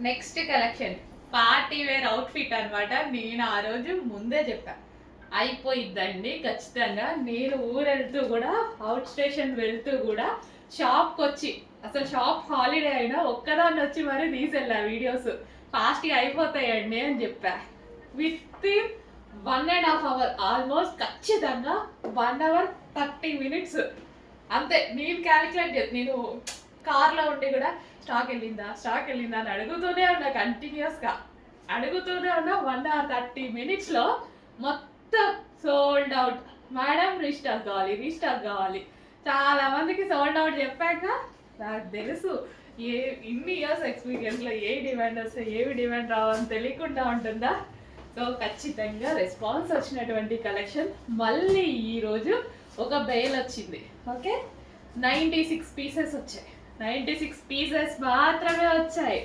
Next collection party wear outfit అనమాట. నేను ఆ రోజు ముందే చెప్పా అయిపోయిద్దండి ఖచ్చితంగా. నేను ఊరెళ్తూ కూడా అవుట్ స్టేషన్ వెళ్తూ కూడా షాప్కి వచ్చి అసలు షాప్ హాలిడే అయినా ఒక్కదాన్ని వచ్చి మరి తీసెళ్ళా వీడియోస్. ఫాస్ట్గా అయిపోతాయండి అని చెప్పా. విత్ 1.5 hour ఆల్మోస్ట్ ఖచ్చితంగా 1 hour 30 minutes అంతే. నేను క్యాలిక్యులేట్ చేసి నేను కార్లో ఉండి కూడా స్టాక్ వెళ్ళిందా అని అడుగుతూనే ఉన్నా, కంటిన్యూస్గా అడుగుతూనే ఉన్నా. 1 hour 30 minutes మొత్తం సోల్డ్ అవుట్. మేడం రీస్టాక్ కావాలి. చాలా మందికి సోల్డ్ అవుట్ చెప్పాక నాకు తెలుసు ఇన్ని ఇయర్స్ ఎక్స్పీరియన్స్లో ఏ డిమాండ్ వస్తే ఏవి డిమాండ్ రావని తెలియకుండా ఉంటుందా. సో ఖచ్చితంగా రెస్పాన్స్ వచ్చినటువంటి కలెక్షన్. మళ్ళీ ఈరోజు ఒక బెయిల్ వచ్చింది. ఓకే, 96 పీసెస్ వచ్చాయి. 96 పీసెస్ మాత్రమే వచ్చాయి.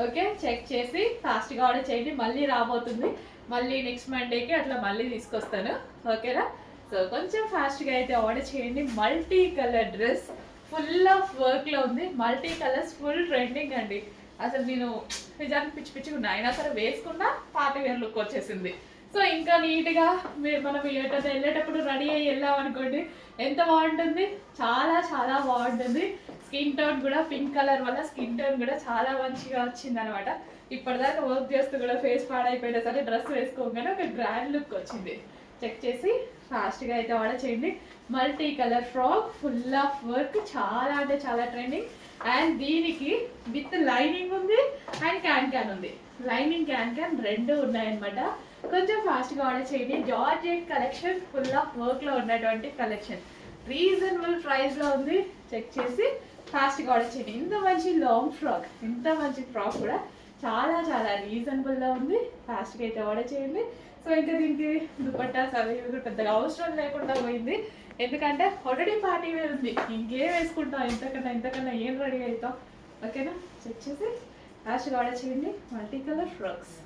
ఓకే, చెక్ చేసి ఫాస్ట్గా ఆర్డర్ చేయండి. మళ్ళీ రాబోతుంది, మళ్ళీ నెక్స్ట్ మండేకి అట్లా మళ్ళీ తీసుకొస్తాను. ఓకేనా? సో కొంచెం ఫాస్ట్గా అయితే ఆర్డర్ చేయండి. Multi colour dress full of వర్క్లో ఉంది. మల్టీ కలర్స్ ఫుల్ ట్రెండింగ్ అండి. అసలు నేను నిజానికి పిచ్చి పిచ్చిగా ఉన్నా, అయినా సరే వేసుకున్నా పార్టీ వేర్ లుక్ వచ్చేసింది. సో ఇంకా నీట్గా మనం వెళ్ళేటప్పుడు రెడీ అయ్యి వెళ్ళామనుకోండి ఎంత బాగుంటుంది. చాలా చాలా బాగుంటుంది. స్కిన్ టోన్ కూడా పింక్ కలర్ వల్ల స్కిన్ టోన్ కూడా చాలా మంచిగా వచ్చింది అనమాట. ఇప్పటిదాకా వర్క్ చేస్తూ కూడా ఫేస్ పాడైపోయినా సరే డ్రెస్ వేసుకోగానే ఒక గ్రాండ్ లుక్ వచ్చింది. చెక్ చేసి ఫాస్ట్గా అయితే ఆర్డర్ చేయండి. Multi colour frock full of work, చాలా అంటే చాలా ట్రెండింగ్. అండ్ దీనికి విత్ లైనింగ్ ఉంది అండ్ క్యాన్ ఉంది. లైనింగ్ క్యాన్ రెండు ఉన్నాయన్నమాట. కొంచెం ఫాస్ట్గా ఆర్డర్ చేయండి. జార్జెట్ కలెక్షన్ ఫుల్ ఆఫ్ వర్క్లో ఉన్నటువంటి కలెక్షన్ రీజనబుల్ ప్రైస్లో ఉంది. చెక్ చేసి ఫాస్ట్గా ఆర్డర్ చేయండి. ఇంత మంచి లాంగ్ ఫ్రాక్, ఇంత మంచి ఫ్రాక్ కూడా చాలా చాలా రీజనబుల్లో ఉంది. ఫాస్ట్గా అయితే ఆర్డర్ చేయండి. సో ఇంకా దీనికి దుపట్టాస్ అవి పెద్దగా అవసరం లేకుండా పోయింది. ఎందుకంటే ఆల్రెడీ పార్టీ వేర్ ఉంది. ఇంకేం వేసుకుంటాం, ఇంతకన్నా ఏం రెడీ అవుతాం. ఓకేనా? చెక్ చేసి ఫాస్ట్గా ఆర్డర్ చేయండి. Multi colour frocks.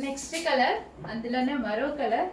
Next colour, అందులోనే మరో కలర్.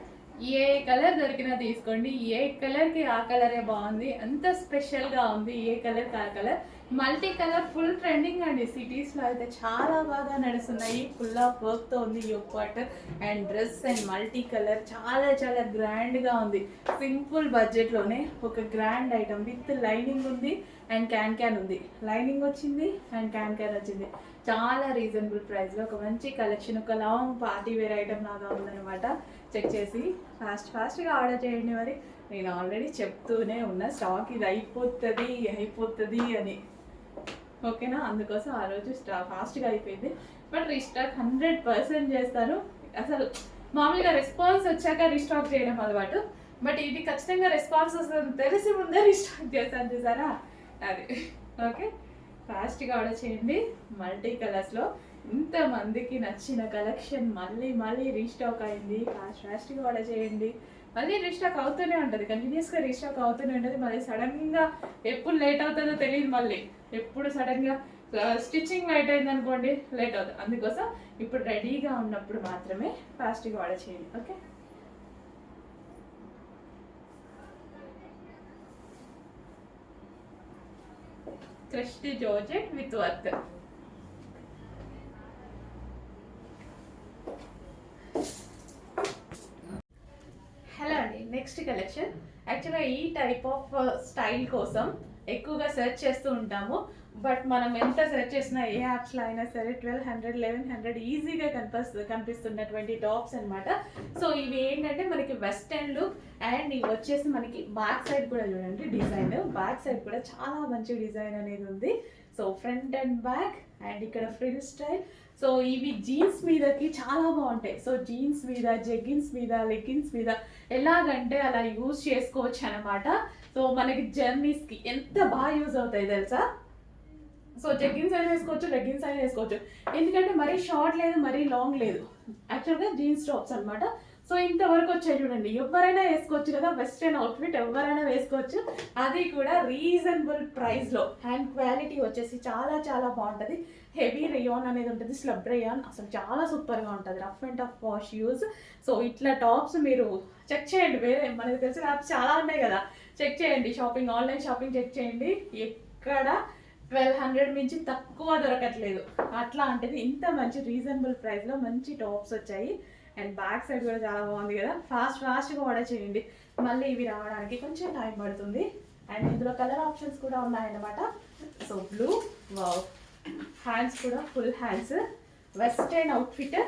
ఏ కలర్ దొరికినా తీసుకోండి. ఏ కలర్కి ఆ కలరే బాగుంది, అంత స్పెషల్గా ఉంది. ఏ కలర్కి ఆ colour. Multi colour full trending అండి. సిటీస్లో అయితే చాలా బాగా నడుస్తున్నాయి. ఫుల్ ఆఫ్ వర్క్తో ఉంది. Yoke part and dress and multi colour చాలా చాలా గ్రాండ్గా ఉంది. సింపుల్ బడ్జెట్లోనే ఒక గ్రాండ్ ఐటమ్ విత్ లైనింగ్ ఉంది అండ్ క్యాన్ ఉంది. లైనింగ్ వచ్చింది అండ్ క్యాన్ వచ్చింది. చాలా రీజనబుల్ ప్రైస్లో ఒక మంచి కలెక్షన్, ఒక లాంగ్ పార్టీ వేర్ ఐటమ్ లాగా ఉందన్నమాట. చెక్ చేసి ఫాస్ట్గా ఆర్డర్ చేయండి. మరి నేను ఆల్రెడీ చెప్తూనే ఉన్నా స్టాక్ ఇది అయిపోతుంది అని. ఓకేనా? అందుకోసం ఆ రోజు ఫాస్ట్గా అయిపోయింది. బట్ రీస్టాక్ 100% చేస్తాను. అసలు మామూలుగా రెస్పాన్స్ వచ్చాక రీస్టాక్ చేయడం అలవాటు. బట్ ఇది ఖచ్చితంగా రెస్పాన్స్ వస్తుంది తెలిసి ముందే రీస్టాక్ చేశాను, చూసారా? అది ఓకే. ఫాస్ట్గా ఆర్డర్ చేయండి. మల్టీ కలర్స్లో ఇంతమందికి నచ్చిన కలెక్షన్ మళ్ళీ రీస్టాక్ అయింది. ఫాస్ట్గా ఆర్డర్ చేయండి. మళ్ళీ రీస్టాక్ అవుతూనే ఉంటుంది, కంటిన్యూస్గా రీస్టాక్ అవుతూనే ఉంటుంది. మళ్ళీ సడన్గా ఎప్పుడు లేట్ అవుతుందో తెలియదు. మళ్ళీ ఎప్పుడు సడన్గా స్టిచ్చింగ్ లేట్ అయింది అనుకోండి, లేట్ అవుతుంది. అందుకోసం ఇప్పుడు రెడీగా ఉన్నప్పుడు మాత్రమే ఫాస్ట్గా ఆర్డర్ చేయండి. Okay. Crushed georgette with work. Hello అండి, నెక్స్ట్ కలెక్షన్. యాక్చువల్గా ఈ టైప్ ఆఫ్ స్టైల్ కోసం ఎక్కువగా సెర్చ్ చేస్తూ ఉంటాము. బట్ మనం ఎంత సెర్చ్ చేసినా ఏ యాప్స్లో అయినా సరే 1200 1100 ఈజీగా కనిపిస్తున్నటువంటి టాప్స్ అనమాట. సో ఇవి ఏంటంటే మనకి వెస్టర్న్ లుక్ అండ్ ఇవి వచ్చేసి మనకి బ్యాక్ సైడ్ కూడా చూడండి డిజైన్. బ్యాక్ సైడ్ కూడా చాలా మంచి డిజైన్ అనేది ఉంది. So front and back and ఇక్కడ ఫ్రిల్ స్టైల్. సో ఇవి జీన్స్ మీదకి చాలా బాగుంటాయి. సో జీన్స్ మీద, జెగ్గిన్స్ మీద, లెగ్గిన్స్ మీద ఎలాగంటే అలా యూజ్ చేసుకోవచ్చు అనమాట. సో మనకి జర్నీస్కి ఎంత బాగా యూజ్ అవుతాయి తెలుసా. సో జెగ్గిన్స్ అయినా వేసుకోవచ్చు, లెగ్గిన్స్ అయినా వేసుకోవచ్చు. ఎందుకంటే మరీ షార్ట్ లేదు, మరీ లాంగ్ లేదు. యాక్చువల్గా జీన్స్ టాప్స్ అనమాట. సో ఇంతవరకు వచ్చాయి చూడండి, ఎవరైనా వేసుకోవచ్చు కదా, వెస్ట్రన్ అవుట్ఫిట్ ఎవరైనా వేసుకోవచ్చు, అది కూడా రీజనబుల్ ప్రైస్లో. అండ్ క్వాలిటీ వచ్చేసి చాలా చాలా బాగుంటుంది. హెవీ రేయాన్ అనేది ఉంటుంది, స్లబ్ రేయాన్, అసలు చాలా సూపర్గా ఉంటుంది. Rough and tough wash use. So ఇట్లా టాప్స్ మీరు చెక్ చేయండి, వేరే మనకు తెలిసిన యాప్స్ చాలా ఉన్నాయి కదా, చెక్ చేయండి. షాపింగ్, ఆన్లైన్ షాపింగ్ చెక్ చేయండి, ఎక్కడ 1200 మించి తక్కువ దొరకట్లేదు. అట్లాంటిది ఇంత మంచి రీజనబుల్ ప్రైస్లో మంచి టాప్స్ వచ్చాయి. అండ్ బ్యాక్ సైడ్ కూడా చాలా బాగుంది కదా, ఫాస్ట్గా ఆర్డర్ చేయండి, మళ్ళీ ఇవి రావడానికి కొంచెం టైం పడుతుంది. అండ్ ఇందులో కలర్ ఆప్షన్స్ కూడా ఉన్నాయన్నమాట. సో బ్లూ, వావ్, హ్యాండ్స్ కూడా full hands, western outfit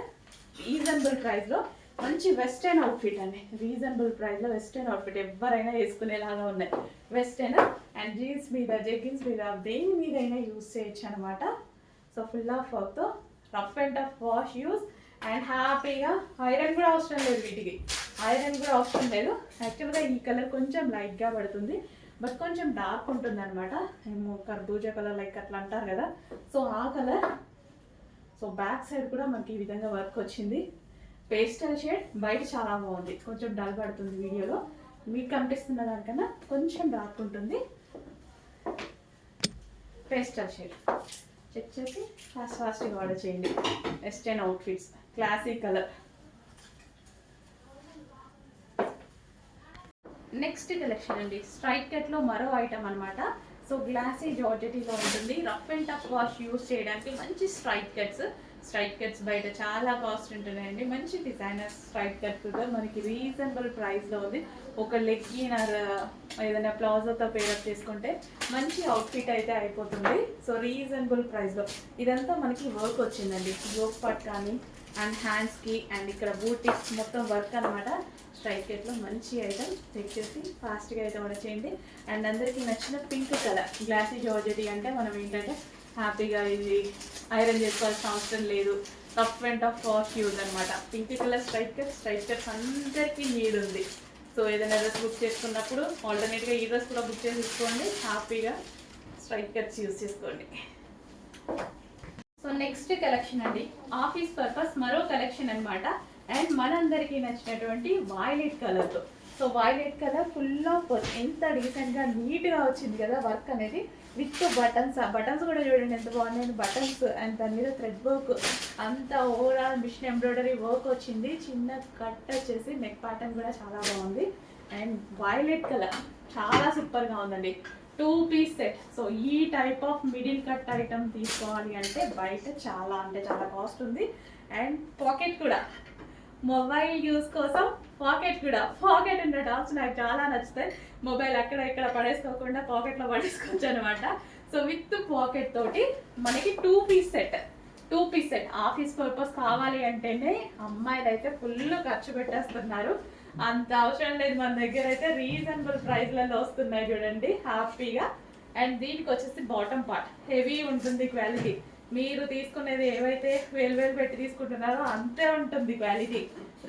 reasonable ప్రైస్లో. మంచి వెస్టర్న్ అవుట్ఫిట్ అండి, రీజనబుల్ ప్రైస్లో వెస్టర్న్ అవుట్ఫిట్ ఎవరైనా వేసుకునేలాగా ఉన్నాయి. వెస్టర్న్ అండ్ జీన్స్ మీద, జెగ్గిన్స్ మీద, దేని మీదైనా యూజ్ చేయొచ్చు అనమాట. సో ఫుల్ ఆఫ్ వర్క్తో, rough and tough wash use. And హ్యాపీగా ఐరన్ కూడా అవసరం లేదు, వీటికి ఐరన్ కూడా అవసరం లేదు. యాక్చువల్గా ఈ కలర్ కొంచెం లైట్గా పడుతుంది, బట్ కొంచెం డార్క్ ఉంటుంది అనమాట. ఏమో కర్బూజా కలర్ లైక్ అట్లా అంటారు కదా, సో ఆ కలర్. సో బ్యాక్ సైడ్ కూడా మనకి ఈ విధంగా వర్క్ వచ్చింది. పేస్టల్ షేడ్, బయట చాలా బాగుంది, కొంచెం డల్ పడుతుంది వీడియోలో, మీకు కనిపిస్తున్న దానికన్నా కొంచెం డార్క్ ఉంటుంది. పేస్టల్ షేడ్ చెక్ చేసి ఫాస్ట్గా ఆర్డర్ చేయండి. Western outfits, classic colour. Next collection అండి, స్ట్రైట్ కట్లో మరో ఐటమ్ అనమాట. సో గ్లాసీ జార్జెటీలో ఉంటుంది, rough and tough wash use చేయడానికి మంచి స్ట్రైట్ కట్స్. స్ట్రైట్ కట్స్ బయట చాలా కాస్ట్ ఉంటున్నాయండి, మంచి డిజైనర్ స్ట్రైట్ కట్స్ కూడా మనకి రీజనబుల్ ప్రైస్లో ఉంది. ఒక లెగ్గిన్ ఏదైనా ప్లాజోతో పేరప్ చేసుకుంటే మంచి అవుట్ఫిట్ అయితే అయిపోతుంది. సో రీజనబుల్ ప్రైస్లో ఇదంతా మనకి వర్క్ వచ్చిందండి, యోక్ పార్ట్ కానీ అండ్ హ్యాండ్స్కి అండ్ ఇక్కడ బూటీస్ మొత్తం వర్క్ అనమాట. స్ట్రైట్ కట్లో మంచి ఐటమ్, చెక్ చేసి ఫాస్ట్గా అయితే ఆర్డర్ చేయండి. అండ్ అందరికీ నచ్చిన పింక్ కలర్ గ్లాసీ జార్జెటీ అంటే మనం ఏంటంటే హ్యాపీగా ఇది ఐరన్ చేసుకోవాల్సిన అవసరం లేదు, rough and tough wash use అనమాట. పింక్ కలర్ స్ట్రైట్ కట్స్ అందరికీ నీడ్ ఉంది. సో ఏదైనా డ్రెస్ బుక్ చేసుకున్నప్పుడు ఆల్టర్నేట్గా ఈ డ్రెస్ కూడా బుక్ చేసి తీసుకోండి, హ్యాపీగా స్ట్రైట్ కట్స్ యూజ్ చేసుకోండి. సో నెక్స్ట్ కలెక్షన్ అండి, ఆఫీస్ పర్పస్ మరో కలెక్షన్ అనమాట. అండ్ మనందరికీ నచ్చినటువంటి వైలెట్ కలర్తో. So violet colour full of ఎంత డీసెంట్గా నీట్గా వచ్చింది కదా వర్క్ అనేది, విత్ బటన్స్ కూడా చూడండి ఎంత బాగున్నాయి బటన్స్. అండ్ దాని మీద థ్రెడ్ వర్క్, అంత ఓవరాల్ మిషన్ ఎంబ్రాయిడరీ వర్క్ వచ్చింది. చిన్న కట్ వచ్చేసి నెక్ ప్యాటర్న్ కూడా చాలా బాగుంది. అండ్ వైలెట్ కలర్ చాలా సూపర్గా ఉందండి. 2 పీస్ సెట్. సో ఈ type of middle cut item తీసుకోవాలి అంటే బయట చాలా అంటే చాలా కాస్ట్ ఉంది. అండ్ పాకెట్ కూడా, మొబైల్ యూస్ కోసం పాకెట్ ఉన్న టాప్స్ నాకు చాలా నచ్చుతాయి. మొబైల్ అక్కడ ఇక్కడ పడేసుకోకుండా పాకెట్లో పడేసుకోవచ్చు అనమాట. సో విత్ పాకెట్ తోటి మనకి 2 పీస్ సెట్ ఆఫీస్ పర్పస్ కావాలి అంటేనే అమ్మాయిలు అయితే ఫుల్ ఖర్చు పెట్టేస్తున్నారు. అంత అవసరం లేదు, మన దగ్గర అయితే రీజనబుల్ ప్రైస్లలో వస్తున్నాయి చూడండి హ్యాపీగా. అండ్ దీనికి వచ్చేసి బాటమ్ పార్ట్ హెవీ ఉంటుంది క్వాలిటీ. మీరు తీసుకునేది ఏవైతే వేలు పెట్టి తీసుకుంటున్నారో అంతే ఉంటుంది క్వాలిటీ.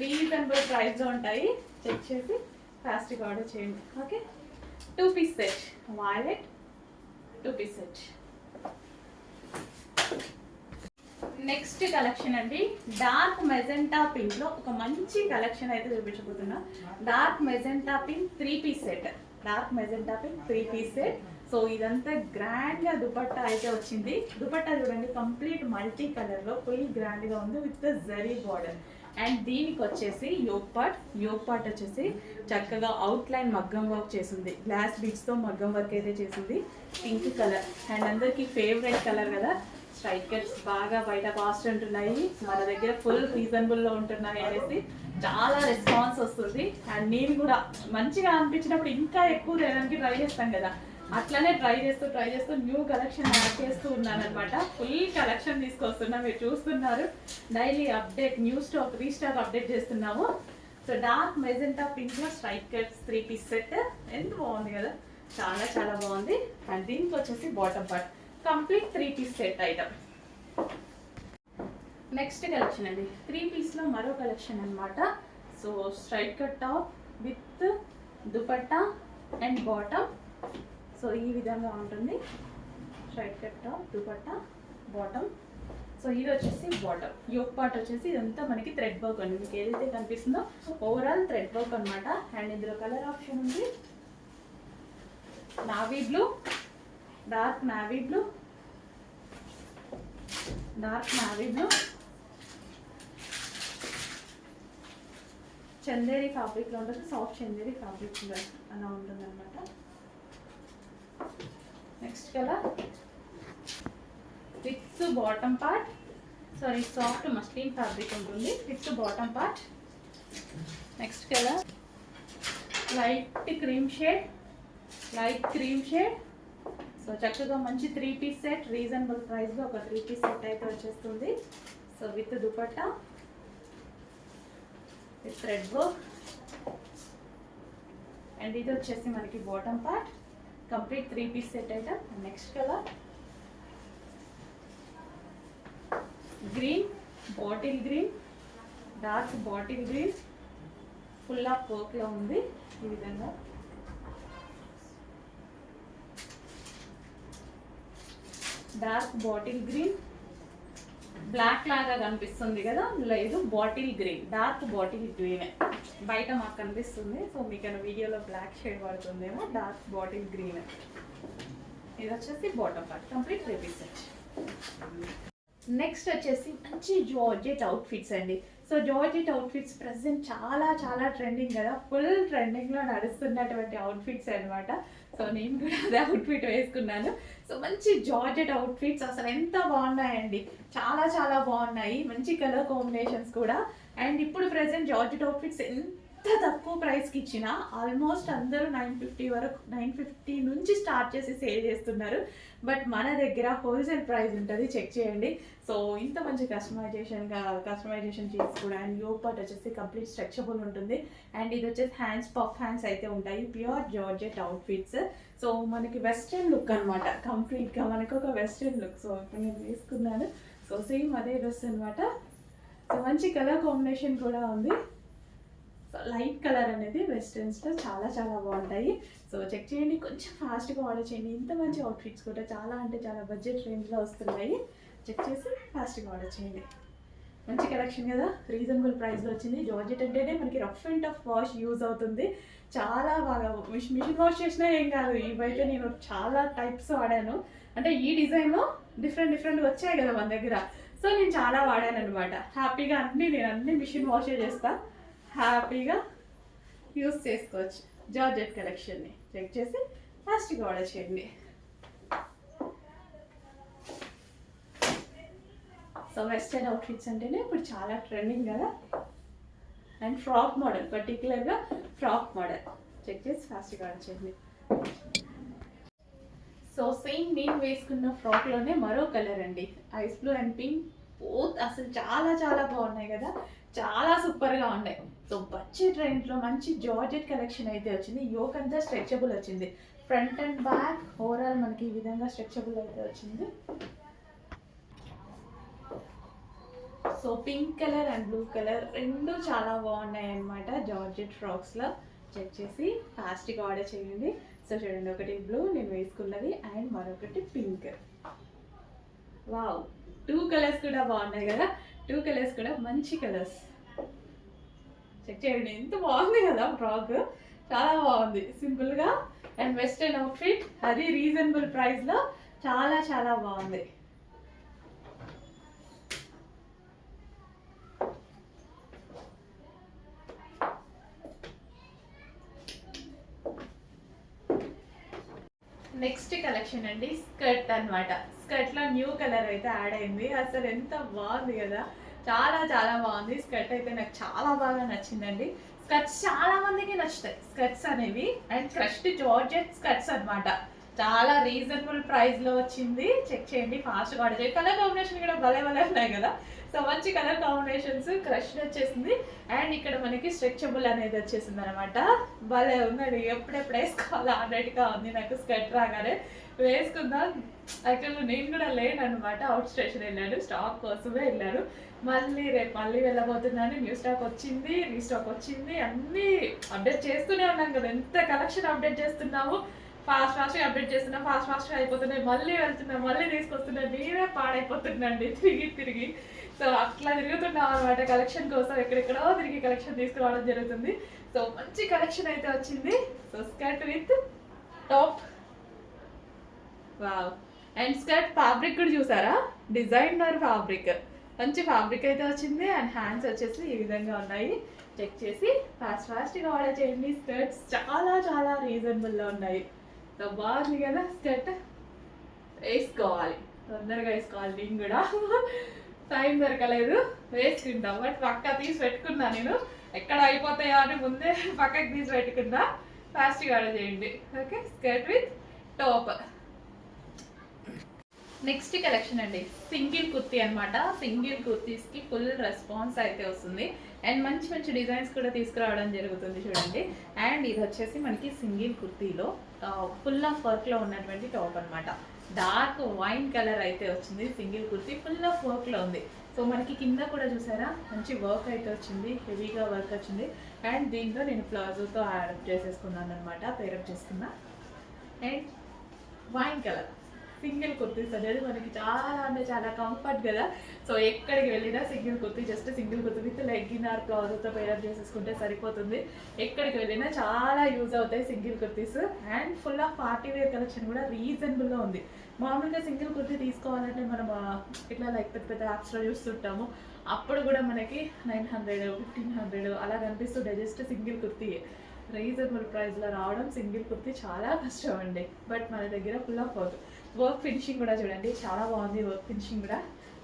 రీజనబుల్ ప్రైస్లో ఉంటాయి, చెక్ చేసి ఫాస్ట్గా ఆర్డర్ చేయండి. Okay, 2 piece set violet, 2 piece set. Next collection అండి, డార్క్ మెజెంటా పింక్ లో ఒక మంచి కలెక్షన్ అయితే చూపించబోతున్నా. Dark magenta pink 3 piece set, dark magenta pink 3 piece set. So ఇదంతా గ్రాండ్ గా దుపట్టా అయితే వచ్చింది. దుపట్టా చూడండి కంప్లీట్ మల్టీ కలర్ లో ఫుల్ గ్రాండ్ గా ఉంది విత్ జరీ బార్డర్. అండ్ దీనికి వచ్చేసి యోక్ పార్ట్ వచ్చేసి చక్కగా అవుట్ లైన్ మగ్గం వర్క్ చేసింది, గ్లాస్ బీడ్స్ తో మగ్గం వర్క్ అయితే చేసింది. పింక్ కలర్ అండ్ అందరికి ఫేవరెట్ కలర్ కదా. స్ట్రైట్ కట్స్ బాగా బయట కాస్ట్ ఉంటున్నాయి, మన దగ్గర ఫుల్ రీజనబుల్లో ఉంటున్నాయి అనేసి చాలా రెస్పాన్స్ వస్తుంది. అండ్ నేను కూడా మంచిగా అనిపించినప్పుడు ఇంకా ఎక్కువ తేడానికి ట్రై చేస్తాం కదా, అట్లనే ట్రై చేస్తూ న్యూ కలెక్షన్ యాడ్ చేస్తూ ఉన్నాను అనమాట. ఫుల్ కలెక్షన్ తీసుకొస్తున్నా, మీరు చూస్తున్నారు daily update, new stock restock update చేస్తున్నాము. సో డార్క్ మెజెంటా పింక్ లో స్ట్రైట్ కట్స్ 3 పీస్ సెట్ ఎంత బాగుంది కదా, చాలా చాలా బాగుంది. అండ్ దీనికి వచ్చేసి bottom part complete 3 piece set item. Next collection అండి, 3 పీస్ లో మరో కలెక్షన్ అనమాట. So straight cut top with dupatta and bottom. So ఈ విధంగా ఉంటుంది straight cut top, dupatta, bottom. So ఇది వచ్చేసి బాటమ్. యోక్ పార్ట్ వచ్చేసి ఇదంతా మనకి థ్రెడ్ వర్క్ అండి. మీకు ఏదైతే కనిపిస్తుందో ఓవరాల్ థ్రెడ్ వర్క్ అనమాట. అండ్ ఇందులో కలర్ ఆప్షన్ ఉంది navy blue, dark navy blue, dark navy blue, Chanderi ఫ్యాబ్రిక్లో ఉంటుంది, సాఫ్ట్ చందేరి ఫ్యాబ్రిక్ అలా ఉంటుంది అనమాట. Next colour with bottom part, saree soft muslin fabric ఉంటుంది with bottom part. Next colour light cream shade, light cream shade. So చక్కగా మంచి 3 piece set, reasonable ప్రైస్లో ఒక 3 పీస్ సెట్ అయితే వచ్చేస్తుంది. So with dupatta, with thread work. And ఇది వచ్చేసి మనకి bottom part, complete 3 piece set item. Next colour green, bottle green, dark bottle green, full of వర్క్లో ఉంది ఈ విధంగా. డార్క్ బాటిల్ గ్రీన్, బ్లాక్ లాగా కనిపిస్తుంది కదా, లేదు bottle green, dark bottle green బయట మాకు కనిపిస్తుంది. సో మీకు వీడియోలో బ్లాక్ షేడ్ పడుతుందేమో. Dark bottle green. ఇది వచ్చేసి bottom part, complete 3 piece set. Next వచ్చేసి మంచి జార్జెట్ అవుట్ఫిట్స్ అండి. సో జార్జెట్ అవుట్ఫిట్స్ ప్రెసెంట్ చాలా చాలా ట్రెండింగ్ కదా, ఫుల్ ట్రెండింగ్లో నడుస్తున్నటువంటి అవుట్ఫిట్స్ అనమాట. సో నేను కూడా అదే అవుట్ఫిట్ వేసుకున్నాను. సో మంచి జార్జెట్ అవుట్ఫిట్స్ అసలు ఎంత బాగున్నాయండి, చాలా చాలా బాగున్నాయి. మంచి కలర్ కాంబినేషన్స్ కూడా. అండ్ ఇప్పుడు ప్రెసెంట్ జార్జెట్ అవుట్ఫిట్స్ ఎంత తక్కువ ప్రైస్కి ఇచ్చినా ఆల్మోస్ట్ అందరూ 950 వరకు, 950 నుంచి స్టార్ట్ చేసి సేల్ చేస్తున్నారు. బట్ మన దగ్గర హోల్సేల్ ప్రైస్ ఉంటుంది, చెక్ చేయండి. సో ఇంత మంచి కస్టమైజేషన్ చేసి కూడా. అండ్ యోక్ పార్ట్ వచ్చేసి కంప్లీట్ స్ట్రెచబుల్ ఉంటుంది. అండ్ ఇది వచ్చేసి హ్యాండ్స్, పఫ్ హ్యాండ్స్ అయితే ఉంటాయి. Pure georgette outfits. సో మనకి వెస్ట్రన్ లుక్ అనమాట, కంప్లీట్గా మనకు ఒక వెస్ట్రన్ లుక్. సో ఇప్పుడు నేను వేసుకున్నాను. సో సేమ్ అదే డ్రెస్ అనమాట. సో మంచి కలర్ కాంబినేషన్ కూడా ఉంది. సో లైట్ కలర్ అనేది వెస్ట్రన్స్లో చాలా చాలా బాగుంటాయి. సో చెక్ చేయండి, కొంచెం ఫాస్ట్గా ఆర్డర్ చేయండి. ఇంత మంచి అవుట్ఫిట్స్ కూడా చాలా అంటే చాలా బడ్జెట్ రేంజ్లో వస్తున్నాయి. చెక్ చేసి ఫాస్ట్గా ఆర్డర్ చేయండి. మంచి కలెక్షన్ కదా, రీజనబుల్ ప్రైస్లో వచ్చింది. జార్జెట్ అంటేనే మనకి rough and tough wash use అవుతుంది. చాలా బాగా మిషన్ వాష్ చేసినా ఏం కాదు. ఇవైతే నేను చాలా టైప్స్ వాడాను. అంటే ఈ డిజైన్లో డిఫరెంట్గా వచ్చాయి కదా మన దగ్గర. సో నేను చాలా వాడాను అనమాట. హ్యాపీగా నేను అన్ని మిషన్ వాషే చేస్తాను. హ్యాపీగా యూస్ చేసుకోవచ్చు జార్జెట్ కలెక్షన్ని. చెక్ చేసి ఫాస్ట్గా ఆర్డర్ చేయండి. సో వెస్టర్న్ అవుట్ఫిట్స్ అంటేనే ఇప్పుడు చాలా ట్రెండింగ్ కదా. అండ్ ఫ్రాక్ మోడల్, పర్టికులర్గా ఫ్రాక్ మోడల్. చెక్ చేసి ఫాస్ట్గా ఆర్డర్ చేయండి. సో సేమ్ నేను వేసుకున్న ఫ్రాక్లోనే మరో కలర్ అండి, ice blue and pink. Both అసలు చాలా చాలా బాగున్నాయి కదా, చాలా సూపర్గా ఉన్నాయి. సో బడ్జెట్ రేంజ్లో మంచి జార్జెట్ కలెక్షన్ అయితే వచ్చింది. యోక్ అంతా స్ట్రెచబుల్ వచ్చింది, ఫ్రంట్ అండ్ బ్యాక్ ఓవరాల్ మనకి ఈ విధంగా స్ట్రెచబుల్ అయితే వచ్చింది. So pink colour and blue colour రెండు చాలా బాగున్నాయి అన్నమాట జార్జెట్ ఫ్రాక్స్లో. చెక్ చేసి ఫాస్ట్గా ఆర్డర్ చేయండి. సో చూడండి, ఒకటి బ్లూ నేను వేసుకున్నది అండ్ మరొకటి పింక్. వావ్, 2 కలర్స్ కూడా బాగున్నాయి కదా, 2 కలర్స్ కూడా మంచి కలర్స్. చెక్ చేయండి, ఎంత బాగుంది కదా ఫ్రాక్, చాలా బాగుంది. సింపుల్గా అండ్ వెస్టర్న్ అవుట్ఫిట్, అది రీజనబుల్ ప్రైస్లో చాలా చాలా బాగుంది. నెక్స్ట్ కలెక్షన్ అండి, స్కర్ట్ అనమాట. స్కర్ట్లో న్యూ కలర్ అయితే యాడ్ అయింది. అసలు ఎంత బాగుంది కదా, చాలా చాలా బాగుంది. స్కర్ట్ అయితే నాకు చాలా బాగా నచ్చిందండి. స్కర్ట్స్ చాలా మందికి నచ్చుతాయి స్కర్ట్స్ అనేవి. అండ్ క్రష్డ్ జార్జెట్ స్కర్ట్స్ అనమాట, చాలా రీజనబుల్ ప్రైస్లో వచ్చింది. చెక్ చేయండి, ఫాస్ట్గా ఆర్డర్ చేయండి. కలర్ కాంబినేషన్ కూడా భలే ఉన్నాయి కదా. సో మంచి కలర్ కాంబినేషన్స్. క్రష్డ్ వచ్చేసింది అండ్ ఇక్కడ మనకి స్ట్రెచబుల్ అనేది వచ్చేసింది అనమాట. భలే ఉందండి, ఎప్పుడెప్పుడు వేసుకోవాలి అన్నట్టుగా ఉంది నాకు. స్కర్ట్ రాగానే వేసుకుందాం. యాక్చువల్గా నేను కూడా లేను అనమాట, అవుట్ స్టేషన్ వెళ్ళాను, స్టాక్ కోసమే వెళ్ళాను. రేపు మళ్ళీ వెళ్ళబోతున్నాను. న్యూ స్టాక్ వచ్చింది, రీస్టాక్ వచ్చింది, అన్నీ అప్డేట్ చేస్తూనే ఉన్నాం కదా. ఎంత కలెక్షన్ అప్డేట్ చేస్తున్నాము, ఫాస్ట్గా అప్డేట్ చేస్తున్నా, ఫాస్ట్గా అయిపోతున్నాయి, మళ్ళీ వెళ్తున్నా, మళ్ళీ తీసుకొస్తున్నా, నేనే పాడైపోతుందండి తిరిగి. సో అట్లా తిరుగుతున్నాం అనమాట కలెక్షన్ కోసం, ఎక్కడెక్కడో తిరిగి కలెక్షన్ తీసుకురావడం జరుగుతుంది. సో మంచి కలెక్షన్ అయితే వచ్చింది. So skirt with top, wow. And skirt fabric కూడా చూసారా, డిజైనర్ ఫ్యాబ్రిక్, మంచి ఫ్యాబ్రిక్ అయితే వచ్చింది. అండ్ హ్యాండ్స్ వచ్చేసి ఈ విధంగా ఉన్నాయి. చెక్ చేసి ఫాస్ట్గా ఆర్డర్ చేయండి. స్కర్ట్స్ చాలా రీజనబుల్లో ఉన్నాయి. సో బాగుంది కదా స్కర్ట్, వేసుకోవాలి, తొందరగా వేసుకోవాలి. నేను కూడా టైం దొరకలేదు, వేసుకుంటాం. బట్ పక్క తీసి పెట్టుకున్నా, నేను ఎక్కడ అయిపోతాయో అని ముందే పక్కకి తీసి పెట్టుకున్నా. ఫాస్ట్గా ఆర్డర్ చేయండి. Okay, skirt with top. Next collection అండి, సింగిల్ కుర్తీ అనమాట. సింగిల్ కుర్తీస్కి ఫుల్ రెస్పాన్స్ అయితే వస్తుంది. అండ్ మంచి డిజైన్స్ కూడా తీసుకురావడం జరుగుతుంది చూడండి. అండ్ ఇది వచ్చేసి మనకి సింగిల్ కుర్తీలో ఫుల్ ఆఫ్ వర్క్లో ఉన్నటువంటి టాప్ అనమాట. డార్క్ వైన్ కలర్ అయితే వచ్చింది. సింగిల్ కుర్తీ ఫుల్ ఆఫ్ వర్క్లో ఉంది. సో మనకి కింద కూడా చూసారా, మంచి వర్క్ అయితే వచ్చింది, హెవీగా వర్క్ వచ్చింది. అండ్ దీంట్లో నేను ప్లాజోతో యాడ్ చేసేసుకున్నాను అనమాట, పేరప్ చేసుకున్నా. And wine colour single kurtis అనేది మనకి చాలా కంఫర్ట్ కదా. సో ఎక్కడికి వెళ్ళినా single kurti, just single kurti with legging or ప్లాజోతో పేరప్ చేసేసుకుంటే సరిపోతుంది. ఎక్కడికి వెళ్ళినా చాలా యూజ్ అవుతాయి single kurtis. And full of party wear collection కూడా రీజనబుల్లో ఉంది. మామూలుగా సింగిల్ కుర్తీ తీసుకోవాలంటే మనం ఇట్లా లైక్ పెద్ద యాప్స్లో చూస్తుంటాము, అప్పుడు కూడా మనకి 900, 1500 అలా కనిపిస్తుంటాయి జస్ట్ సింగిల్ కుర్తీ. రీజనబుల్ ప్రైస్లో రావడం సింగిల్ కుర్తీ చాలా కష్టం అండి. బట్ మన దగ్గర ఫుల్ ఆఫ్ వర్క్ ఫినిషింగ్ కూడా చూడండి, చాలా బాగుంది. వర్క్ ఫినిషింగ్ కూడా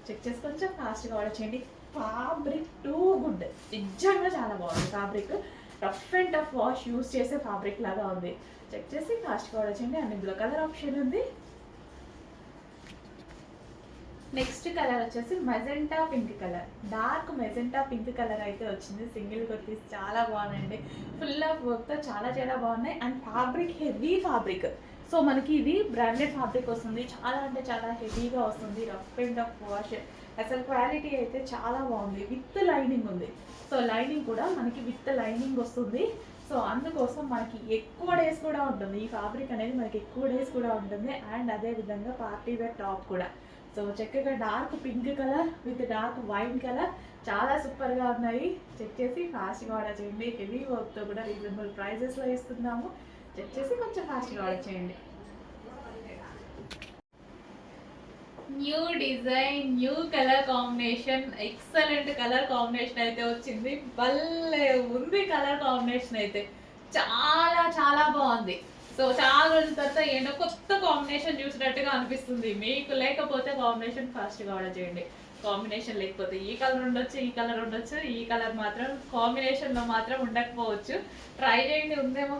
చెక్ చేసి కొంచెం ఫాస్ట్గా ఆర్డర్ చేయండి. ఫ్యాబ్రిక్ టూ గుడ్, నిజంగా చాలా బాగుంది. Fabric rough and tough wash use చేసే ఫ్యాబ్రిక్ లాగా ఉంది. చెక్ చేసి ఫాస్ట్గా ఆర్డర్ చేయండి. అండ్ ఇందులో కలర్ ఆప్షన్ ఉంది. నెక్స్ట్ కలర్ వచ్చేసి magenta pink colour, dark magenta pink colour అయితే వచ్చింది. సింగిల్ కుర్తీస్ చాలా బాగున్నాయండి, ఫుల్ ఆఫ్ వర్క్తో చాలా బాగున్నాయి. And fabric heavy fabric. So మనకి ఇది బ్రాండెడ్ ఫ్యాబ్రిక్ వస్తుంది, చాలా హెవీగా వస్తుంది. రఫ్ అండ్ టఫ్ వాష్, అసలు క్వాలిటీ అయితే చాలా బాగుంది. విత్ లైనింగ్ ఉంది. సో లైనింగ్ కూడా మనకి విత్ లైనింగ్ వస్తుంది. సో అందుకోసం మనకి ఎక్కువ డేస్ కూడా ఉంటుంది. ఈ ఫ్యాబ్రిక్ అనేది మనకి ఎక్కువ డేస్ కూడా ఉంటుంది. అండ్ అదేవిధంగా పార్టీ వేర్ టాప్ కూడా. సో చక్కగా dark pink colour with dark wine colour చాలా సూపర్గా ఉన్నాయి. చెక్ చేసి ఫాస్ట్గా ఆర్డర్ చేయండి. హెవీ వర్క్తో కూడా రీజనబుల్ ప్రైజెస్లో ఇస్తున్నాము. చెక్ చేసి కొంచెం ఫాస్ట్గా ఆర్డర్ చేయండి. New design, new colour combination, excellent colour combination అయితే వచ్చింది. భలే ఉంది కలర్ కాంబినేషన్ అయితే, చాలా బాగుంది. సో చాలా రోజుల తర్వాత ఏంటో కొత్త కాంబినేషన్ చూసినట్టుగా అనిపిస్తుంది. మీకు లేకపోతే కాంబినేషన్ ఫాస్ట్గా ఆర్డర్ చేయండి. కాంబినేషన్ లేకపోతే ఈ కలర్ ఉండొచ్చు, ఈ కలర్ ఉండొచ్చు, ఈ కలర్ మాత్రం కాంబినేషన్లో మాత్రం ఉండకపోవచ్చు. ట్రై చేయండి, ఉందేమో.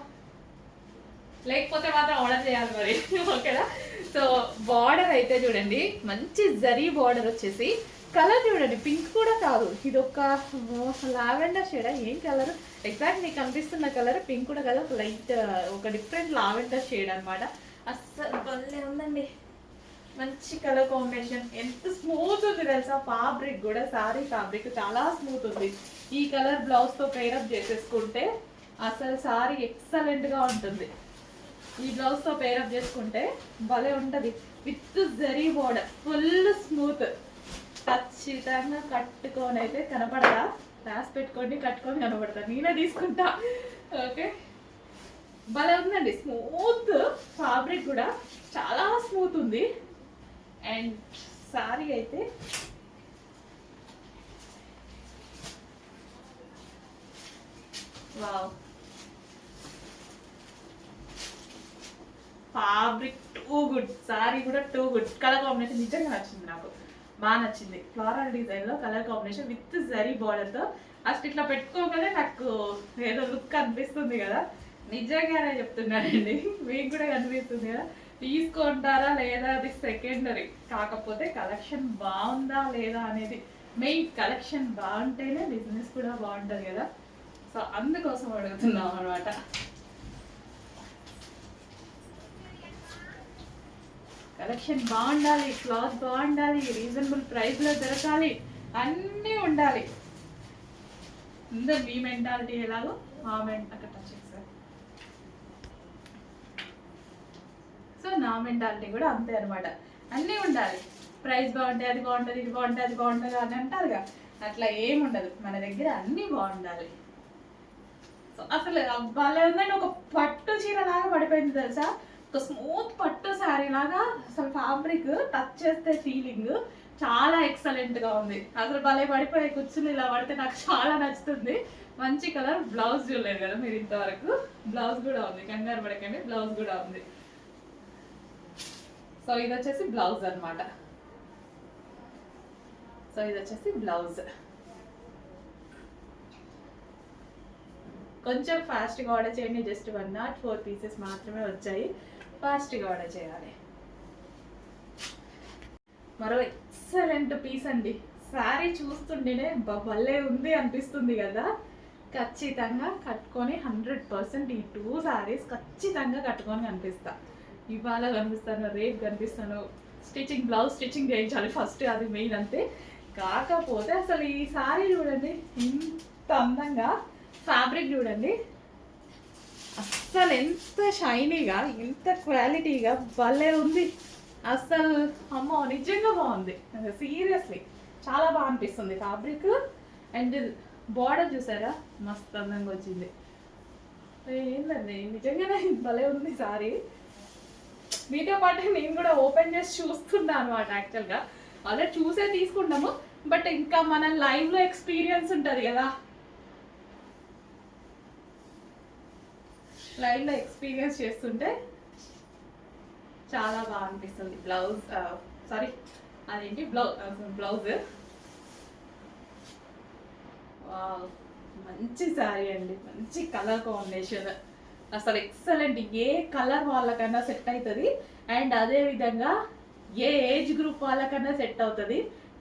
లేకపోతే మాత్రం ఆర్డర్ చేయాలి మరి, ఓకేనా. సో బార్డర్ అయితే చూడండి, మంచి జరీ బార్డర్ వచ్చేసి. కలర్ చూడండి, పింక్ కూడా కాదు, ఇది ఒక లావెండర్ షేడ్. ఏం కలర్ ఎగ్జాక్ట్ మీకు కనిపిస్తున్న కలర్ పింక్ కూడా కాదు, ఒక లైట్ ఒక డిఫరెంట్ లావెండర్ షేడ్ అనమాట. అస్సలు భలే ఉందండి, మంచి కలర్ కాంబినేషన్. ఎంత స్మూత్ ఉంది తెలుసా, ఫ్యాబ్రిక్ కూడా శారీ ఫ్యాబ్రిక్ చాలా స్మూత్ ఉంది. ఈ కలర్ బ్లౌజ్తో పేరప్ చేసేసుకుంటే అసలు శారీ ఎక్సలెంట్గా ఉంటుంది. ఈ బ్లౌజ్తో పేరప్ చేసుకుంటే భలే ఉంటుంది. With zari border, full smooth. ఖచ్చితంగా కట్టుకొని అయితే కనపడతా, రాసి పెట్టుకోండి, కట్టుకొని కనపడతా, నేనే తీసుకుంటా. ఓకే, భలే ఉందండి. స్మూత్ ఫ్యాబ్రిక్ కూడా చాలా స్మూత్ ఉంది. అండ్ సారీ అయితే wow, fabric too good, sorry కూడా టూ గుడ్. కలర్ కాంబినేషన్ నిజంగా నచ్చింది, నాకు బాగా నచ్చింది. ఫ్లోరల్ డిజైన్లో కలర్ కాంబినేషన్ విత్ జరీ బార్డర్తో అసలు ఇట్లా పెట్టుకోగానే నాకు ఏదో లుక్ అనిపిస్తుంది కదా. నిజంగానే చెప్తున్నానండి, మీకు కూడా కనిపిస్తుంది కదా. తీసుకుంటారా లేదా అది సెకండరీ, కాకపోతే కలెక్షన్ బాగుందా లేదా అనేది మెయిన్. కలెక్షన్ బాగుంటేనే బిజినెస్ కూడా బాగుంటుంది కదా. సో అందుకోసం అడుగుతున్నాం అనమాట. కలెక్షన్ బాగుండాలి, క్లాత్ బాగుండాలి, రీజనబుల్ ప్రైస్లో దొరకాలి, అన్నీ ఉండాలి. అందరు మీ మెంటాలిటీ ఎలాగో ఆ అక్కడ టచ్ చేస్తారు. చూసుకో, నా మెంటాలిటీ కూడా అంతే అనమాట. అన్నీ ఉండాలి, ప్రైస్ బాగుంటాయి, అది బాగుంటుంది, ఇది బాగుంటుంది, అది బాగుంటుంది అని అంటారుగా, అట్లా ఏముండదు. మన దగ్గర అన్నీ బాగుండాలి. సో అసలు భలే ఉందండి. ఒక పట్టు చీర లాగా పడిపోయింది తెలుసా, ఒక స్మూత్ పట్టు శారీ లాగా. అసలు ఫ్యాబ్రిక్ టచ్ చేస్తే ఫీలింగ్ చాలా ఎక్సలెంట్గా ఉంది. అసలు భలే పడిపోయే కూర్చుని ఇలా పడితే నాకు చాలా నచ్చుతుంది. మంచి కలర్. బ్లౌజ్ చూడలేదు కదా మీరు ఇంతవరకు, బ్లౌజ్ కూడా ఉంది, కంగారు పడకండి, బ్లౌజ్ కూడా ఉంది. సో ఇది వచ్చేసి బ్లౌజ్ అనమాట. సో ఇది వచ్చేసి బ్లౌజ్. కొంచెం ఫాస్ట్గా ఆర్డర్ చేయండి. జస్ట్ 104 పీసెస్ మాత్రమే వచ్చాయి. ఫాస్ట్గా ఆర్డర్ చేయాలి. మరో ఎక్సలెంట్ పీస్ అండి. శారీ చూస్తుంటేనే భలే ఉంది అనిపిస్తుంది కదా. ఖచ్చితంగా కట్టుకొని 100% ఈ 2 శారీస్ ఖచ్చితంగా కట్టుకొని కనిపిస్తా. ఇవాళ కనిపిస్తాను, రేపు కనిపిస్తాను. స్టిచ్చింగ్, బ్లౌజ్ స్టిచ్చింగ్ చేయించాలి ఫస్ట్, అది మెయిన్ అంతే. కాకపోతే అసలు ఈ శారీ చూడండి ఎంత అందంగా, ఫ్యాబ్రిక్ చూడండి అస్సలు ఎంత షైనీగా, ఎంత క్వాలిటీగా భలే ఉంది. అస్సలు అమ్మో నిజంగా బాగుంది, సీరియస్లీ చాలా బాగా అనిపిస్తుంది ఫ్యాబ్రిక్. అండ్ బార్డర్ చూసారా మస్తు అందంగా వచ్చింది. ఏంటండి నిజంగానే భలే ఉంది సారీ. మీతో పాటు నేను కూడా ఓపెన్ చేసి చూస్తున్నాను అనమాట. యాక్చువల్గా ఆల్రెడీ చూసే తీసుకుంటాము, బట్ ఇంకా మన లైవ్లో ఎక్స్పీరియన్స్ ఉంటుంది కదా, లైవ్లో ఎక్స్పీరియన్స్ చేస్తుంటే చాలా బాగా అనిపిస్తుంది. బ్లౌజ్ సారీ అదేంటి బ్లౌజ్ మంచి శారీ అండి, మంచి కలర్ కాంబినేషన్, అసలు ఎక్సలెంట్. ఏ కలర్ వాళ్ళకన్నా సెట్ అవుతుంది. అండ్ అదే విధంగా ఏ ఏజ్ గ్రూప్ వాళ్ళకన్నా సెట్ అవుతుంది.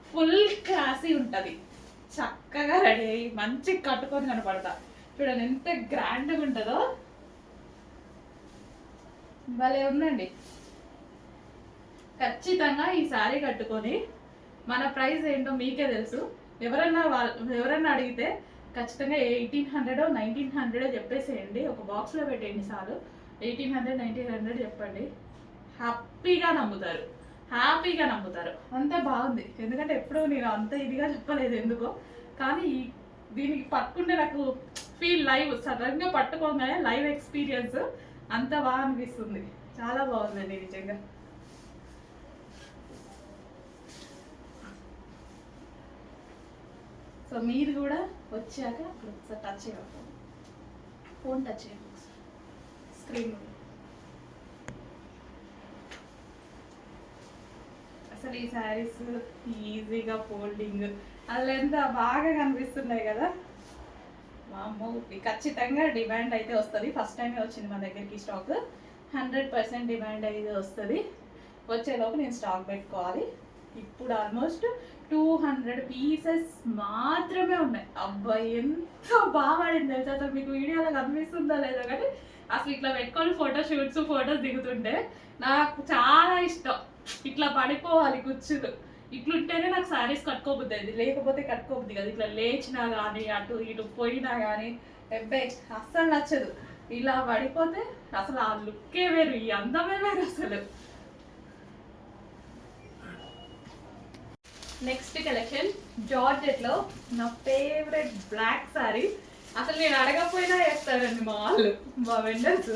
ఫుల్ క్లాసీ ఉంటుంది. చక్కగా రెడీ అయ్యి మంచి కట్టుకొని కనపడతా. చూడండి ఎంత గ్రాండ్గా ఉంటుందో, భలే ఉందండి. ఖచ్చితంగా ఈ శారీ కట్టుకొని మన ప్రైస్ ఏంటో మీకే తెలుసు. ఎవరన్నా అడిగితే ఖచ్చితంగా 1800 1900 చెప్పేసేయండి. ఒక బాక్స్లో పెట్టేయండి చాలు. 1800 1900 చెప్పండి, హ్యాపీగా నమ్ముతారు, హ్యాపీగా నమ్ముతారు. అంత బాగుంది. ఎందుకంటే ఎప్పుడు నేను అంత ఇదిగా చెప్పలేదు ఎందుకో, కానీ దీనికి పట్టుకుంటే నాకు ఫీల్ లైవ్, సడన్గా పట్టుకోగానే లైవ్ ఎక్స్పీరియన్స్ అంత బాగా అనిపిస్తుంది. చాలా బాగుందండి నిజంగా. సో మీరు కూడా వచ్చాక ఒకసారి టచ్ చేయాలి, ఫోన్ టచ్ చేయండి స్క్రీన్. అసలు ఈ శారీస్ ఈజీగా ఫోల్డింగ్ అసలు ఎంత బాగా కనిపిస్తున్నాయి కదా. మా అమ్మ ఖచ్చితంగా డిమాండ్ అయితే వస్తుంది. ఫస్ట్ టైమే వచ్చింది మన దగ్గరికి స్టాక్. 100% డిమాండ్ అయితే వస్తుంది. వచ్చేలోపు నేను స్టాక్ పెట్టుకోవాలి. ఇప్పుడు ఆల్మోస్ట్ 200 పీసెస్ మాత్రమే ఉన్నాయి. అబ్బాయి ఎంత బాగా పడింది తెలుసా. అసలు మీకు వీడియోలో కనిపిస్తుందో లేదో కానీ అసలు ఇట్లా పెట్టుకొని ఫొటోస్ దిగుతుంటే నాకు చాలా ఇష్టం. ఇట్లా పడిపోవాలి కుచ్చులు, ఇట్లుంటేనే నాకు శారీస్ కట్టుకోబుద్ది అయింది, లేకపోతే కట్టుకోబుద్ది కదా. ఇట్లా లేచినా కానీ అటు ఇటు పోయినా కానీ అబ్బాయి అస్సలు నచ్చదు. ఇలా పడిపోతే అసలు ఆ లుక్కే వేరు, ఈ అందమే వేరు అసలు. నెక్స్ట్ కలెక్షన్ జార్జెట్లో నా ఫేవరెట్ బ్లాక్ శారీ. అసలు నేను అడగపోయినా వేస్తారండి మా వాళ్ళు, మా వెండర్స్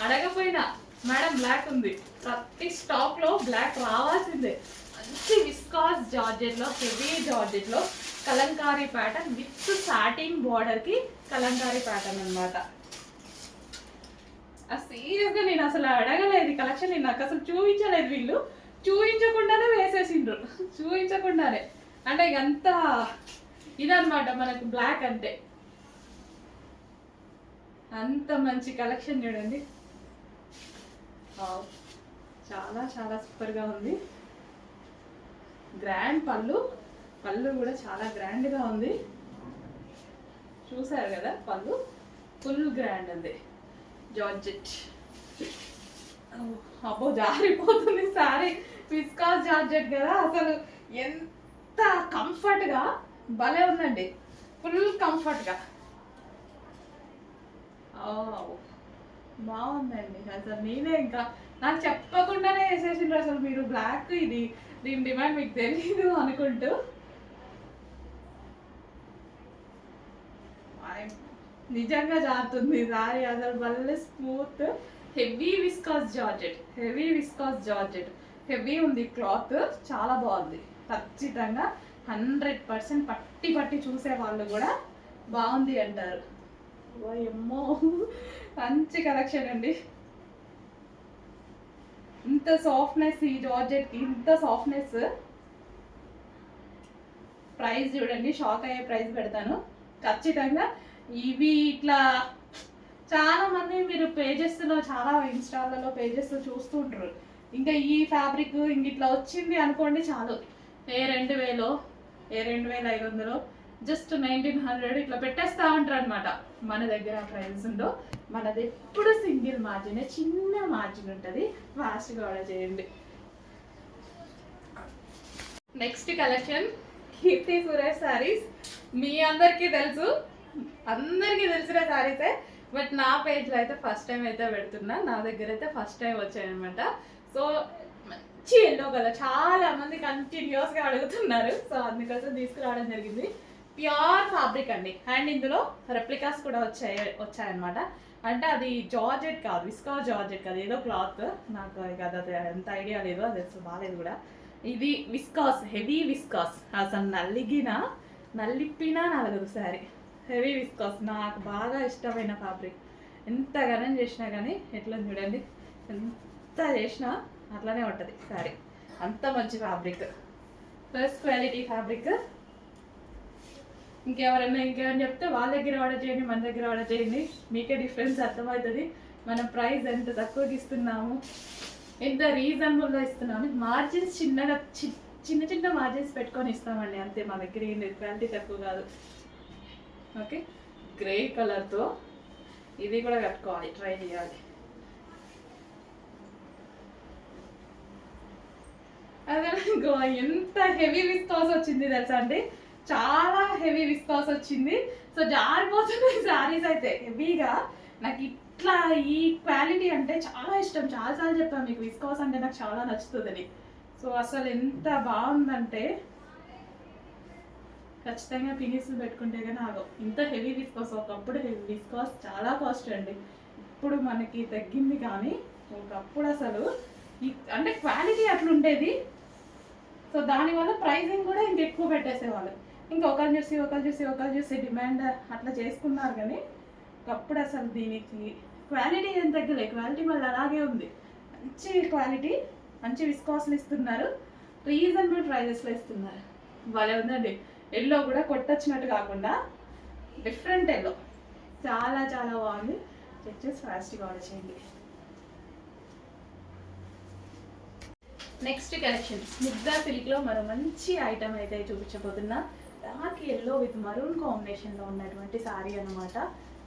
అడగపోయినా మేడం బ్లాక్ ఉంది, ప్రతి స్టాక్లో బ్లాక్ రావాల్సిందే. మంచి విస్కాస్ జార్జెట్లో, హెవీ జార్జెట్లో కలంకారీ ప్యాటర్న్ విత్ సాటిన్ బార్డర్కి కలంకారీ ప్యాటర్న్ అనమాట. సీరియస్గా నేను అసలు అడగలేదు కలెక్షన్, నేను నాకు అసలు చూపించలేదు. వీళ్ళు చూపించకుండానే వేసేసిండ్రు, చూపించకుండానే. అంటే ఇకంత ఇదనమాట మనకు బ్లాక్ అంటే. అంత మంచి కలెక్షన్ చూడండి, చాలా చాలా సూపర్గా ఉంది. గ్రాండ్ పళ్ళు కూడా చాలా గ్రాండ్గా ఉంది. చూసారు కదా పళ్ళు ఫుల్ గ్రాండ్ ఉంది. జార్జెట్ అబ్బో జారిపోతుంది సారీ. విస్కాస్ జార్జెట్ కదా, అసలు ఎంత కంఫర్ట్గా భలే ఉందండి, ఫుల్ కంఫర్ట్గా బాగుందండి. అసలు నేనే ఇంకా నాకు చెప్పకుండానే వేసేసిండ్రు అసలు. మీరు బ్లాక్ ఇది దీని డిమాండ్ మీకు తెలీదు అనుకుంటూ. నిజంగా జారుతుంది సారీ అసలు భలే smooth. Heavy viscous georgette, heavy viscous georgette, heavy ఉంది క్లాత్, చాలా బాగుంది. ఖచ్చితంగా 100% పట్టి పట్టి చూసే వాళ్ళు కూడా బాగుంది అంటారు. ఏమో మంచి కలెక్షన్ అండి. ఇంత సాఫ్ట్నెస్ ఈ జార్జెట్కి, ఇంత సాఫ్ట్నెస్. ప్రైస్ చూడండి, షాక్ అయ్యే ప్రైస్ పెడతాను ఖచ్చితంగా. ఇవి ఇట్లా చాలా మంది మీరు పేజెస్లో, చాలా ఇన్స్టాలలో పేజెస్ చూస్తుంటారు. ఇంకా ఈ ఫ్యాబ్రిక్ ఇంక ఇట్లా వచ్చింది అనుకోండి చాలు, ఏ 2000 ఏ 2500 జస్ట్ 1900 ఇట్లా పెట్టేస్తా ఉంటారు అనమాట. మన దగ్గర ప్రైస్ ఉండో, మనది ఎప్పుడు సింగిల్ మార్జిన్, చిన్న మార్జిన్ ఉంటుంది. ఫాస్ట్గా ఆర్డర్ చేయండి. Next collection Keerthy Suresh saris. మీ అందరికీ తెలుసు, అందరికీ తెలిసిన శారీసే. బట్ నా పేజ్లో అయితే ఫస్ట్ టైం అయితే పెడుతున్నా. నా దగ్గర అయితే ఫస్ట్ టైం వచ్చాయనమాట. సో మంచి ఎల్లో కలర్, చాలా మంది కంటిన్యూస్గా అడుగుతున్నారు. సో అందుకోసం తీసుకురావడం జరిగింది. ప్యూర్ ఫ్యాబ్రిక్ అండి. అండ్ ఇందులో రెప్లికాస్ కూడా వచ్చాయన్నమాట. అంటే అది జార్జెట్ కాదు, విస్కాస్ జార్జెట్ కాదు, ఏదో క్లాత్. నాకు అది ఎంత ఐడియా లేదు, అది అసలు బాగాలేదు కూడా. ఇది విస్కాస్, హెవీ విస్కాస్. అసలు నల్లిప్పినా నలగదు శారీ. హెవీ విస్కాస్ నాకు బాగా ఇష్టమైన ఫ్యాబ్రిక్. ఎంత గనం చేసినా కానీ ఎట్లా చూడండి, ఎంత చేసినా అట్లానే ఉంటుంది శారీ. అంత మంచి ఫ్యాబ్రిక్, ఫస్ట్ క్వాలిటీ ఫ్యాబ్రిక్. ఇంకేమైనా చెప్తే వాళ్ళ దగ్గర ఆర్డర్ చేయండి, మన దగ్గర ఆర్డర్ చేయండి. మీకే డిఫరెన్స్ అర్థమవుతుంది. మనం ప్రైస్ ఎంత తక్కువకి ఇస్తున్నాము, ఎంత రీజనబుల్గా ఇస్తున్నాము. మార్జిన్స్ చిన్న చిన్న మార్జిన్స్ పెట్టుకొని ఇస్తామండి అంతే. మా దగ్గర ఏం లేదు, క్వాలిటీ తక్కువ కాదు. ఓకే, గ్రే కలర్తో ఇది కూడా కట్టుకోవాలి, ట్రై చేయాలి. అదే ఎంత హెవీ విస్కాస్ వచ్చింది తెలుసా అండి, చాలా హెవీ విస్కాస్ వచ్చింది. సో జారిపోతున్నాయి శారీస్ అయితే హెవీగా. నాకు ఇట్లా ఈ క్వాలిటీ అంటే చాలా ఇష్టం. చాలాసార్లు చెప్పాను మీకు, విస్కాస్ అంటే నాకు చాలా నచ్చుతుందని. సో అసలు ఎంత బాగుందంటే ఖచ్చితంగా పినిస్లు పెట్టుకుంటే కానీ ఆగో. ఇంత హెవీ విస్కాస్, ఒకప్పుడు హెవీ విస్కాస్ చాలా కాస్ట్ అండి. ఇప్పుడు మనకి తగ్గింది, కానీ ఒకప్పుడు అసలు అంటే క్వాలిటీ అట్లుండేది. సో దానివల్ల ప్రైజింగ్ కూడా ఇంకెక్కువ పెట్టేసేవాళ్ళు. ఒకరు చూసి డిమాండ్ అట్లా చేసుకున్నారు. కానీ ఒకప్పుడు అసలు దీనికి క్వాలిటీ ఏం తగ్గలే, క్వాలిటీ మళ్ళీ అలాగే ఉంది. మంచి క్వాలిటీ, మంచి విస్కాస్లు ఇస్తున్నారు, రీజనబుల్ ప్రైజెస్లో ఇస్తున్నారు. భలే ఉందండి. ఎల్లో కూడా కొట్టొచ్చినట్టు కాకుండా డిఫరెంట్ ఎల్లో, చాలా చాలా బాగుంది. చెక్ చేసి ఫాస్ట్గా ఆర్డర్ చేయండి. నెక్స్ట్ కలెక్షన్ ముగ్దా సిల్క్లో మరో మంచి ఐటమ్ అయితే చూపించబోతున్నా. డార్క్ ఎల్లో విత్ మరూన్ కాంబినేషన్లో ఉన్నటువంటి శారీ అనమాట.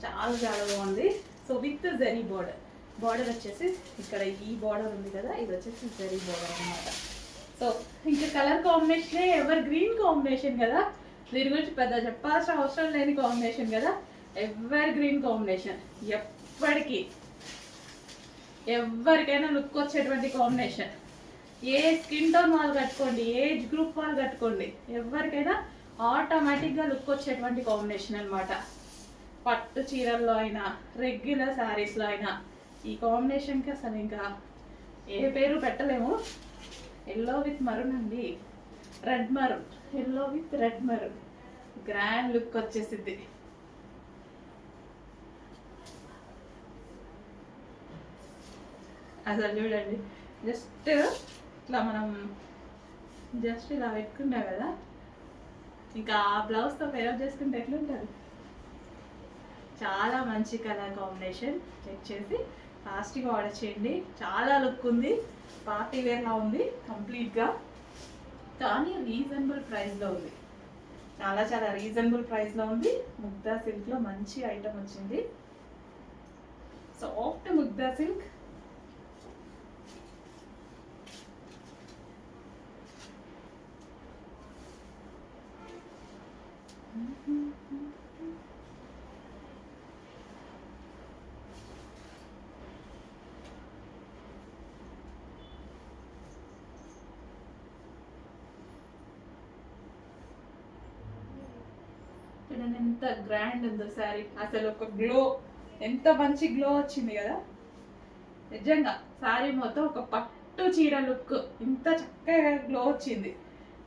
చాలా చాలా బాగుంది. సో విత్ జరీ బార్డర్ వచ్చేసి ఇక్కడ ఈ బార్డర్ ఉంది కదా, ఇది వచ్చేసి జరీ బార్డర్ అనమాట. సో ఇంకా కలర్ కాంబినేషనే ఎవర్ గ్రీన్ కాంబినేషన్ కదా, దీని గురించి పెద్ద చెప్పాల్సిన అవసరం లేని కాంబినేషన్ కదా. ఎవర్ గ్రీన్ కాంబినేషన్, ఎప్పటికీ ఎవరికైనా లుక్ వచ్చేటువంటి కాంబినేషన్. ఏ స్కిన్ టోన్ వాళ్ళు కట్టుకోండి, ఏజ్ గ్రూప్ వాళ్ళు కట్టుకోండి, ఎవరికైనా ఆటోమేటిక్గా లుక్ వచ్చేటువంటి కాంబినేషన్ అనమాట. పట్టు చీరల్లో అయినా, రెగ్యులర్ శారీస్లో అయినా ఈ కాంబినేషన్కి అసలు ఇంకా ఏ పేరు పెట్టలేము. ఎల్లో విత్ మరూన్ అండి, red maroon, yellow with red maroon, grand look వచ్చేసిద్ది. అసలు చూడండి, జస్ట్ ఇట్లా మనం జస్ట్ ఇలా పెట్టుకుంటాం కదా, ఇంకా ఆ బ్లౌజ్తో పేరప్ చేసుకుంటే ఎట్లుంటుంది. చాలా మంచి కలర్ కాంబినేషన్. చెక్ చేసి ఫాస్ట్గా ఆర్డర్ చేయండి. చాలా లుక్ ఉంది, పార్టీ వేర్లా ఉంది కంప్లీట్గా, కానీ రీజనబుల్ ప్రైస్లో ఉంది. చాలా చాలా రీజనబుల్ ప్రైస్లో ఉంది. ముగ్దా సిల్క్లో మంచి ఐటమ్ వచ్చింది. Soft Mugdha silk. చూడండి ఎంత గ్రాండ్ ఉందో శారీ. అసలు ఒక గ్లో, ఎంత మంచి గ్లో వచ్చింది కదా నిజంగా. శారీ మొత్తం ఒక పట్టు చీర లుక్, ఇంత చక్కగా గ్లో వచ్చింది.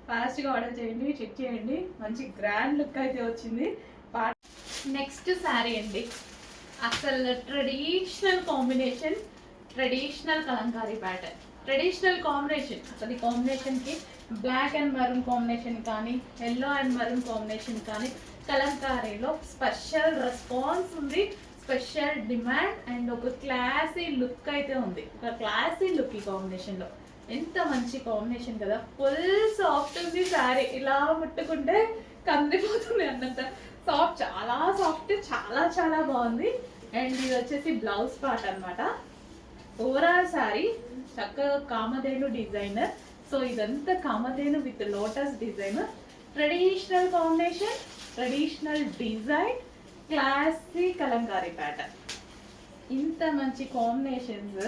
ఫాస్ట్గా ఆర్డర్ చేయండి, చెక్ చేయండి. మంచి గ్రాండ్ లుక్ అయితే వచ్చింది. నెక్స్ట్ శారీ అండి, అసలు traditional combination, traditional Kalamkari pattern, traditional combination. అసలు ఈ కాంబినేషన్కి బ్లాక్ అండ్ మరూన్ కాంబినేషన్ కానీ, ఎల్లో అండ్ మరూన్ కాంబినేషన్ కానీ కలంకారీలో స్పెషల్ రెస్పాన్స్ ఉంది, స్పెషల్ డిమాండ్ అండ్ ఒక క్లాసీ లుక్ అయితే ఉంది. ఒక క్లాసీ లుక్ ఈ కాంబినేషన్లో. ఎంత మంచి కాంబినేషన్ కదా. ఫుల్ సాఫ్ట్ ఉంది శారీ, ఇలా ముట్టుకుంటే కందిపోతుంది అన్నంత సాఫ్ట్, చాలా సాఫ్ట్, చాలా చాలా బాగుంది. అండ్ ఇది వచ్చేసి బ్లౌజ్ పార్ట్ అనమాట. ఓవరాల్ శారీ చక్కగా కామధేను డిజైనర్. సో ఇదంతా Kamadhenu with lotus design, traditional combination, traditional design, classy Kalamkari pattern. ఇంత మంచి కాంబినేషన్స్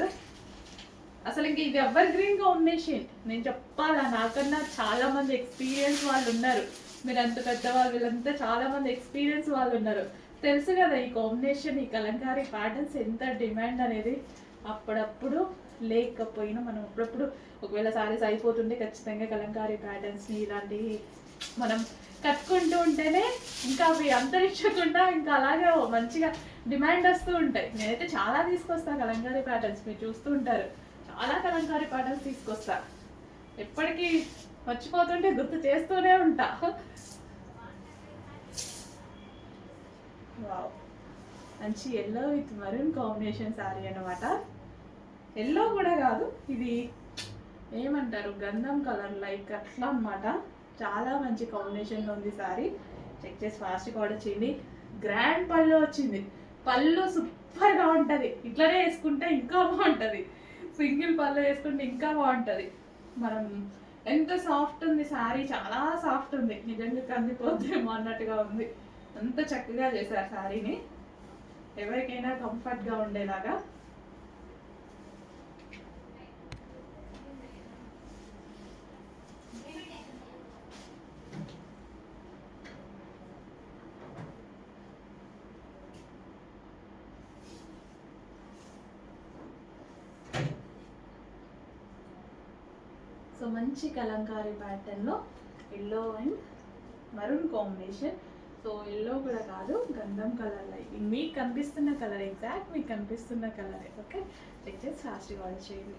అసలు ఇంక ఇది ఎవర్ గ్రీన్ కాంబినేషన్. నేను చెప్పాలా, నాకన్నా చాలా మంది ఎక్స్పీరియన్స్ వాళ్ళు ఉన్నారు. మీరు అంత పెద్దవాళ్ళు, వీళ్ళంతా చాలా మంది ఎక్స్పీరియన్స్ వాళ్ళు ఉన్నారు. తెలుసు కదా ఈ కాంబినేషన్, ఈ కలంకారీ ప్యాటర్న్స్ ఎంత డిమాండ్ అనేది. అప్పుడప్పుడు లేకపోయినా మనం అప్పుడప్పుడు ఒకవేళ సారీస్ అయిపోతుంటే ఖచ్చితంగా కలంకారీ ప్యాటర్న్స్ని ఇలాంటివి మనం కట్టుకుంటూ ఉంటేనే ఇంకా అవి అంతరించకుండా ఇంకా అలాగే మంచిగా డిమాండ్ వస్తూ ఉంటాయి. నేనైతే చాలా తీసుకొస్తాను కలంకారీ ప్యాటర్న్స్, మీరు చూస్తూ ఉంటారు. చాలా కలంకారీ ప్యాటర్న్స్ తీసుకొస్తా, ఎప్పటికీ మర్చిపోతుంటే గుర్తు చేస్తూనే ఉంటా. వావ్, మంచి yellow with maroon combination sari అనమాట. ఎల్లో కూడా కాదు, ఇది ఏమంటారు గంధం కలర్ లైక్ అట్లా అనమాట. చాలా మంచి కాంబినేషన్లో ఉంది శారీ. చెక్ చేసి ఫాస్ట్గా ఆర్డర్ చేయండి. గ్రాండ్ పళ్ళు వచ్చింది, పళ్ళు సూపర్గా ఉంటుంది. ఇట్లనే వేసుకుంటే ఇంకా బాగుంటుంది, సింగిల్ పళ్ళు వేసుకుంటే ఇంకా బాగుంటుంది. మనం ఎంత సాఫ్ట్ ఉంది శారీ, చాలా సాఫ్ట్ ఉంది. నిజంగా కందిపోద్దేమో అన్నట్టుగా ఉంది. అంత చక్కగా చేశారు శారీని, ఎవరికైనా కంఫర్ట్గా ఉండేలాగా. సో మంచి కలంకారీ ప్యాటర్న్లో yellow and maroon combination. So yellow కూడా కాదు, గంధం కలర్ లైక్ మీకు కనిపిస్తున్న కలర్, ఎగ్జాక్ట్ మీకు కనిపిస్తున్న కలరే. ఓకే, చెక్ చేసి ఫాస్ట్గా ఆర్డర్ చేయండి.